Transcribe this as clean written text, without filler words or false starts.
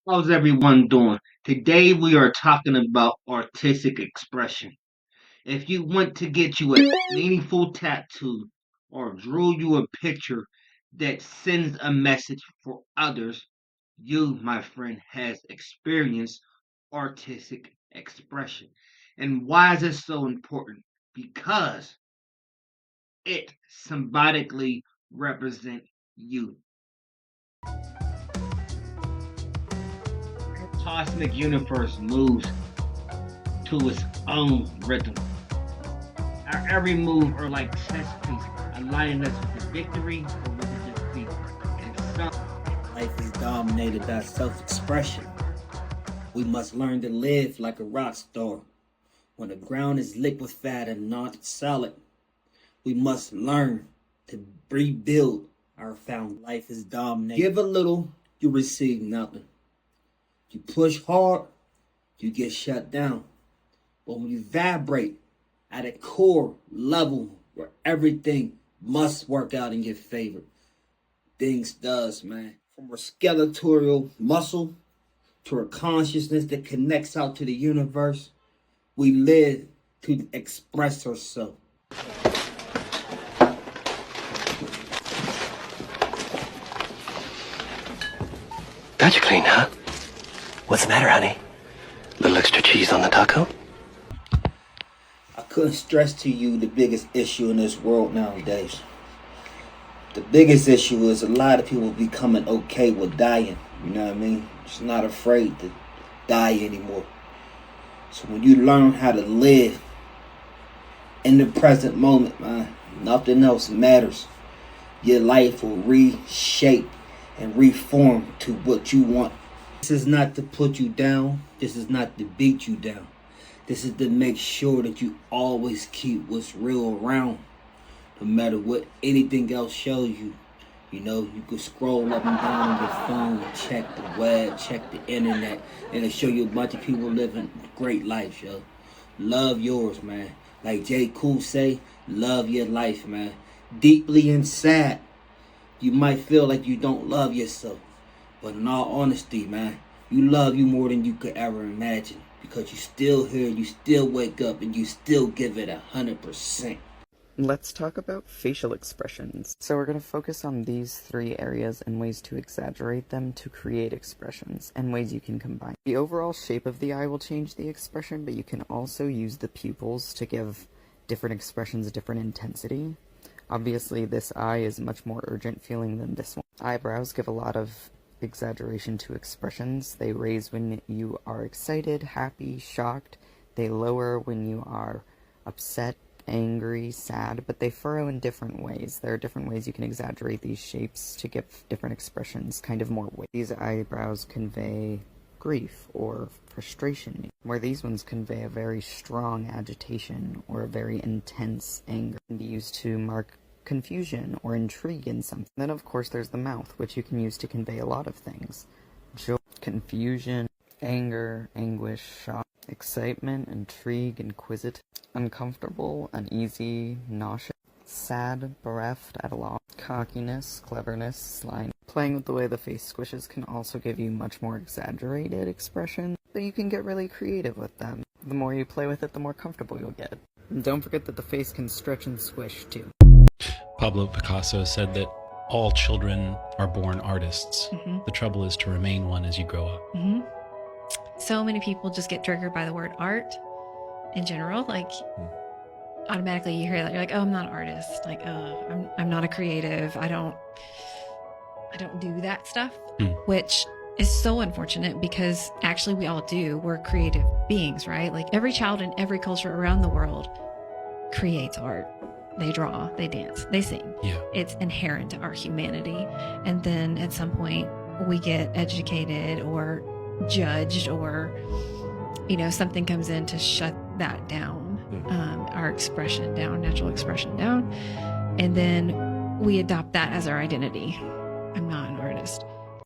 How's everyone doing? Today we are talking about artistic expression. If you want to get you a meaningful tattoo or drew you a picture that sends a message for others, you, my friend, has experienced artistic expression. And why is this so important? Because it symbolically represents you. Our cosmic universe moves to its own rhythm. Our every move are like chess pieces, aligning us with the victory or with the defeat. And some Life is dominated by self expression. We must learn to live like a rock star. When the ground is liquefied and not solid, we must learn to rebuild our found. Life is dominated. Give a little, you receive nothing. You push hard, you get shut down. But when you vibrate at a core level where everything must work out in your favor, things does, man. From our skeletal muscle to our consciousness that connects out to the universe, we live to express ourselves. Got you clean, huh? What's the matter, honey? Little extra cheese on the taco? I couldn't stress to you the biggest issue in this world nowadays. The biggest issue is a lot of people becoming okay with dying. You know what I mean? Just not afraid to die anymore. So when you learn how to live in the present moment, man, nothing else matters. Your life will reshape and reform to what you want. This is not to put you down. This is not to beat you down. This is to make sure that you always keep what's real around. No matter what anything else shows you. You know, you can scroll up and down on your phone, check the web, check the internet, and it'll show you a bunch of people living great lives, yo. Love yours, man. Like J. Cool say, love your life, man. Deeply inside, you might feel like you don't love yourself. But in all honesty, man, you love you more than you could ever imagine. Because you still here, you still wake up, and you still give it 100%. Let's talk about facial expressions. So we're going to focus on these three areas and ways to exaggerate them to create expressions, and ways you can combine. The overall shape of the eye will change the expression, but you can also use the pupils to give different expressions different intensity. Obviously, this eye is much more urgent feeling than this one. Eyebrows give a lot of exaggeration to expressions. They raise when you are excited, happy, shocked. They lower when you are upset, angry, sad, but they furrow in different ways. There are different ways you can exaggerate these shapes to give different expressions kind of more weight. These eyebrows convey grief or frustration, where these ones convey a very strong agitation or a very intense anger. It can be used to mark confusion or intrigue in something. Then of course there's the mouth, which you can use to convey a lot of things. Joy, confusion, anger, anguish, shock, excitement, intrigue, inquisitive, uncomfortable, uneasy, nauseous, sad, bereft, at a loss, cockiness, cleverness, slime. Playing with the way the face squishes can also give you much more exaggerated expression, but you can get really creative with them. The more you play with it, the more comfortable you'll get. And don't forget that the face can stretch and squish too. Pablo Picasso said that all children are born artists. The trouble is to remain one as you grow up. So many people just get triggered by the word art in general. Like, automatically you hear that, you're like, oh, I'm not an artist. Like, I'm not a creative. I don't do that stuff, which is so unfortunate because actually we all do. We're creative beings, right? Like every child in every culture around the world creates art. They draw, they dance, they sing. Yeah. It's inherent to our humanity. And then at some point we get educated or judged or, something comes in to shut that down, our expression down, natural expression down. And then we adopt that as our identity. I'm not an artist.